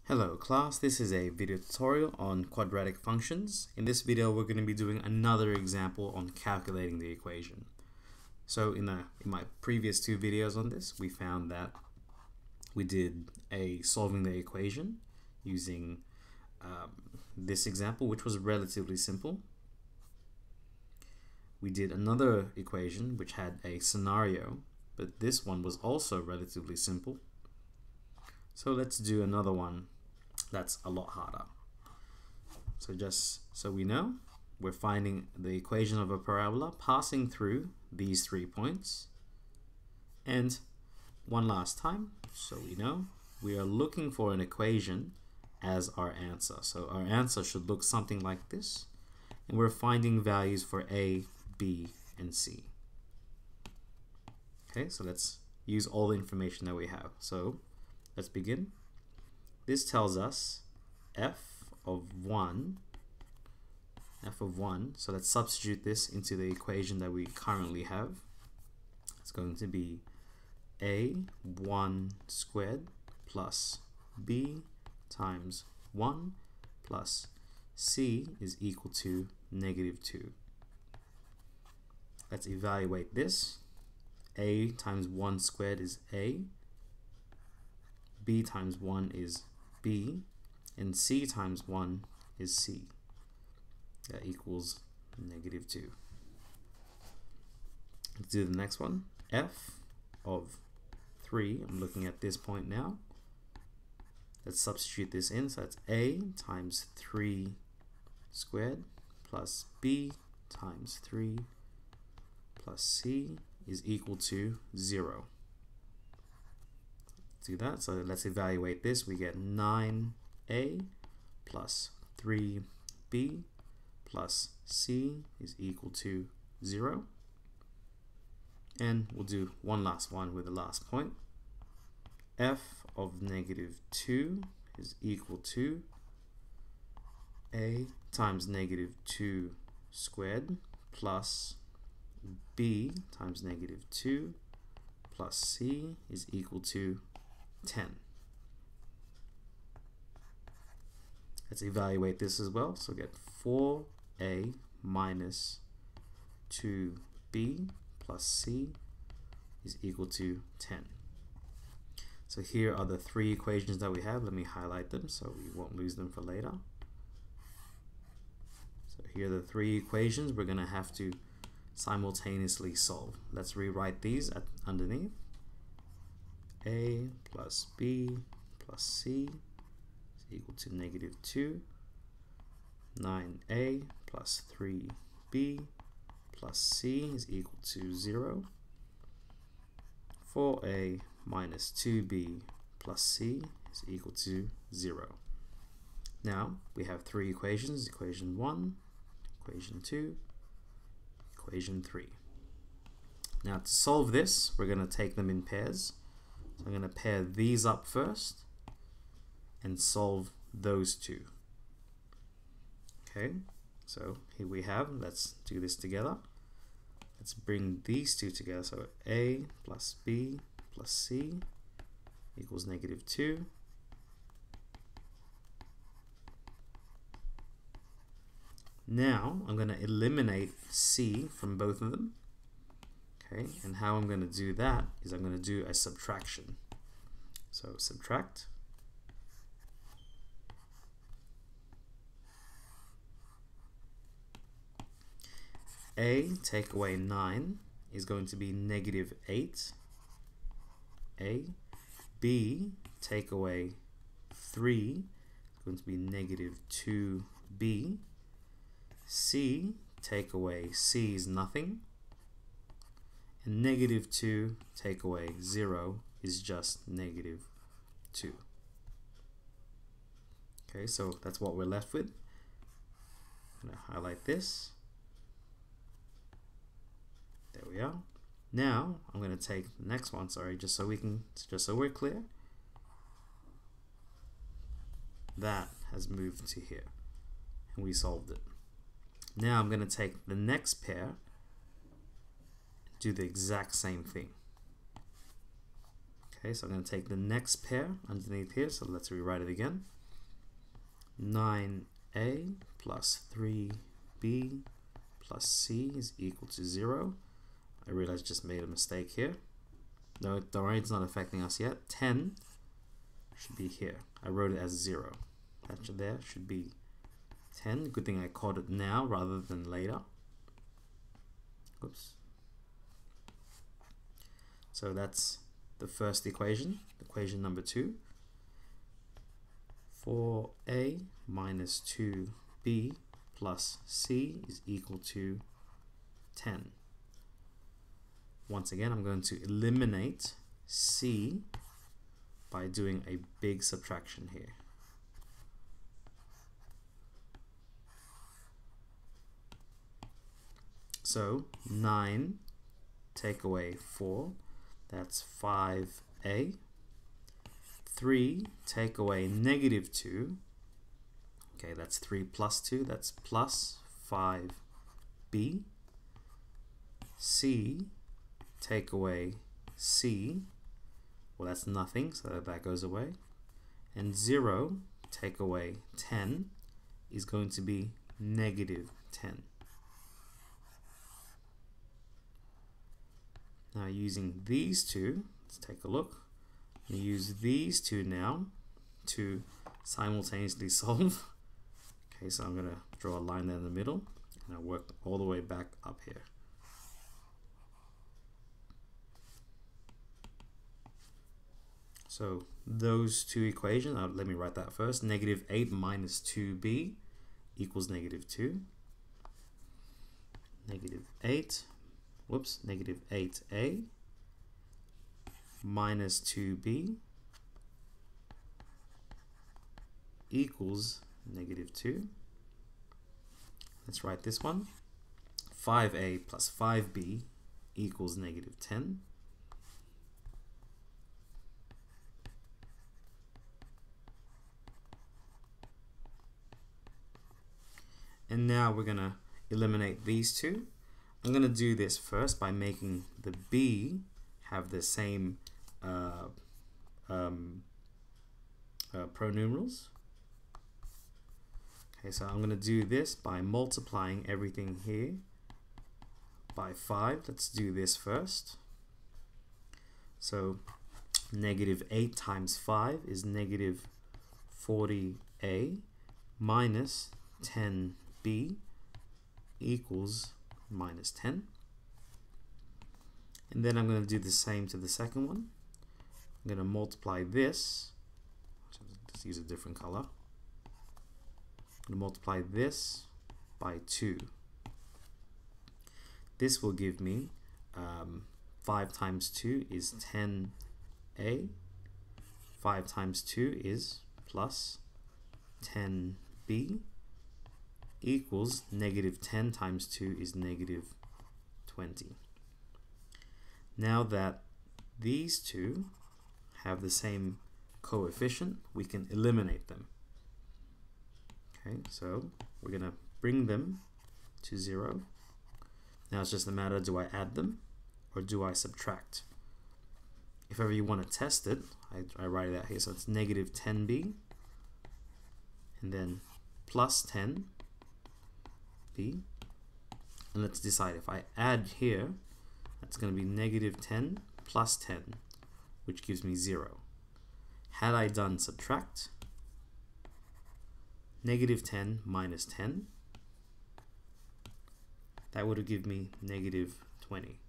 Hello class, this is a video tutorial on quadratic functions. In this video we're going to be doing another example on calculating the equation. So in my previous two videos on this, we found that we did solving the equation using this example, which was relatively simple. We did another equation which had a scenario, but this one was also relatively simple. So let's do another one that's a lot harder. So just so we know, we're finding the equation of a parabola passing through these 3 points. And one last time, so we know, we are looking for an equation as our answer. So our answer should look something like this. And we're finding values for A, B, and C. Okay, so let's use all the information that we have. So let's begin. This tells us f of 1, so let's substitute this into the equation that we currently have. It's going to be a1 squared plus b times 1 plus c is equal to -2. Let's evaluate this. A times 1 squared is a, b times 1 is b, and c times 1 is c. That equals -2. Let's do the next one. F of 3, I'm looking at this point now. Let's substitute this in, so that's a times 3 squared plus b times 3 plus c is equal to 0. Do that. So let's evaluate this. We get 9a plus 3b plus c is equal to 0. And we'll do one last one with the last point. F of -2 is equal to a times -2 squared plus b times -2 plus c is equal to 10. Let's evaluate this as well. So get 4a minus 2b plus c is equal to 10. So here are the 3 equations that we have. Let me highlight them so we won't lose them for later. So here are the 3 equations we're going to have to simultaneously solve. Let's rewrite these underneath. A plus b plus c is equal to -2. 9a plus 3b plus c is equal to 0. 4a minus 2b plus c is equal to 0. Now we have 3 equations: equation 1, equation 2, equation 3. Now to solve this, we're going to take them in pairs. So I'm going to pair these up first and solve those 2. Okay, so here we have, let's do this together. Let's bring these 2 together. So a plus b plus c equals -2. Now I'm going to eliminate c from both of them. Okay, and how I'm going to do that is I'm going to do a subtraction. So subtract a take away 9 is going to be -8. A, b take away 3 is going to be -2b. C take away c is nothing. And -2 take away 0 is just -2. Okay, so that's what we're left with. I'm going to highlight this. There we are. Now I'm going to take the next one, just so we're clear. That has moved to here, and we solved it. Now I'm going to take the next pair, do the exact same thing. Okay, so I'm going to take the next pair underneath here, so let's rewrite it again. 9a plus 3b plus c is equal to 0. I realize I just made a mistake here. No, the rain's not affecting us yet. 10 should be here. I wrote it as 0. That there should be 10. Good thing I caught it now rather than later. Oops. So that's the first equation, equation number 2. 4a minus 2b plus c is equal to 10. Once again, I'm going to eliminate c by doing a big subtraction here. So 9 take away 4, that's 5a. 3 take away negative 2, okay, that's 3 plus 2, that's plus 5b. C take away c, well, that's nothing, so that goes away. And 0 take away 10 is going to be negative 10. Now using these two, let's take a look. I'm going to use these two now to simultaneously solve. Okay, so I'm going to draw a line there in the middle, and I'll work all the way back up here. So those two equations, let me write that first. Negative 8 minus 2b equals negative 2. Negative 8, whoops, negative 8a minus 2b equals negative 2. Let's write this one. 5a plus 5b equals negative 10. And now we're going to eliminate these two. I'm going to do this first by making the b have the same pronumerals. Okay, so I'm going to do this by multiplying everything here by 5. Let's do this first. So negative 8 times 5 is negative 40a minus 10b equals minus 10. And then I'm going to do the same to the second one. I'm going to multiply this. Let's use a different color. I'm going to multiply this by 2. This will give me 5 times 2 is 10a. 5 times 2 is plus 10b equals negative 10 times 2 is negative 20. Now that these two have the same coefficient, we can eliminate them. Okay, so we're going to bring them to 0. Now it's just a matter, do I add them or do I subtract? If ever you want to test it, I write it out here. So it's negative 10b and then plus 10b. And let's decide if I add here, that's going to be negative 10 plus 10, which gives me 0. Had I done subtract, negative 10 minus 10, that would have given me negative 20.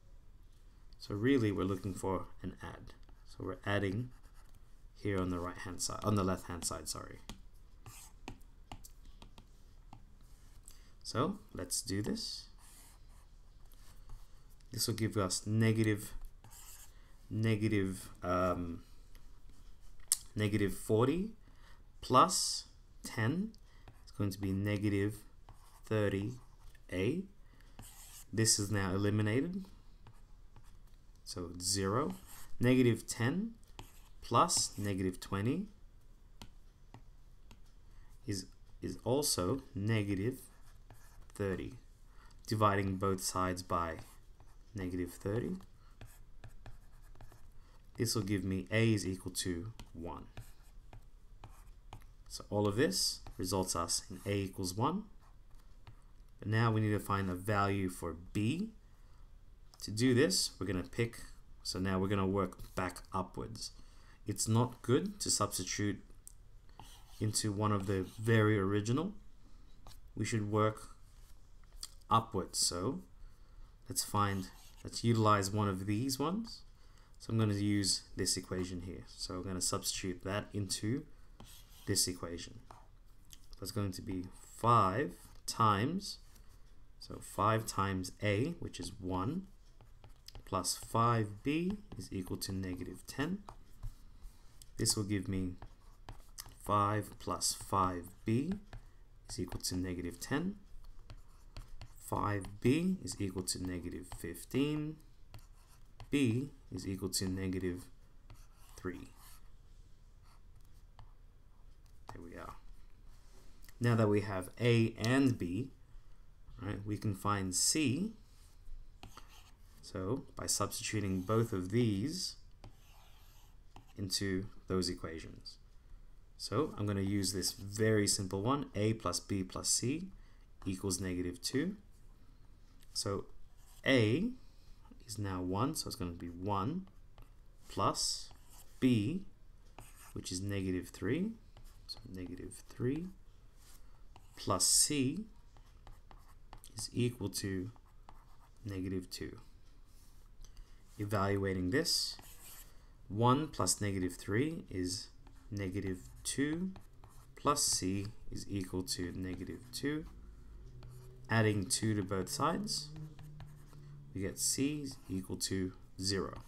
So really we're looking for an add. So we're adding here on the right hand side, on the left hand side, sorry. So let's do this. This will give us negative 40 plus 10 is going to be negative 30a. This is now eliminated. So 0. Negative 10 plus negative 20 is also negative 30. Dividing both sides by negative 30. This will give me a is equal to 1. So all of this results us in a equals 1. But now we need to find a value for b. To do this, we're going to pick, so now we're going to work back upwards. It's not good to substitute into one of the very original. We should work upwards. So let's utilize one of these ones. So I'm going to use this equation here. So I'm going to substitute that into this equation. That's going to be 5 times, so 5 times a, which is 1, plus 5b is equal to negative 10. This will give me 5 plus 5b is equal to negative 10. 5b is equal to negative 15. b is equal to negative 3. There we are. Now that we have a and b, right, we can find c. So by substituting both of these into those equations. So I'm going to use this very simple one, a plus b plus c equals negative 2. So a is now 1, so it's going to be 1 plus b, which is negative 3, so negative 3, plus c is equal to negative 2. Evaluating this, 1 plus negative 3 is negative 2 plus c is equal to negative 2. Adding 2 to both sides, we get c is equal to 0.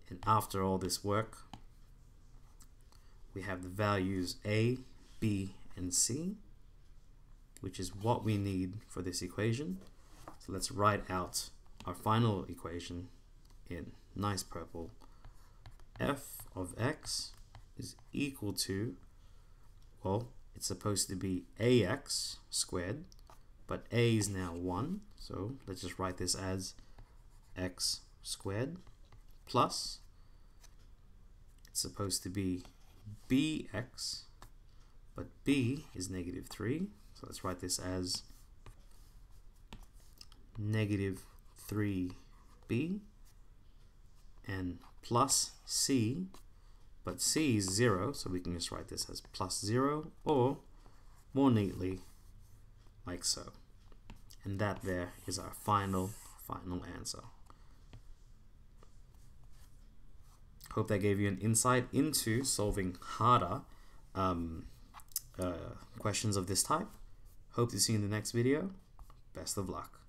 And after all this work, we have the values a, b, and c, which is what we need for this equation. So let's write out our final equation in nice purple. F of x is equal to, well, it's supposed to be ax squared, but a is now 1, so let's just write this as x squared, plus it's supposed to be bx, but b is negative 3, so let's write this as negative 3b, and plus c, but c is 0, so we can just write this as plus 0, or more neatly like so. And that there is our final answer. Hope that gave you an insight into solving harder questions of this type. Hope to see you in the next video. Best of luck.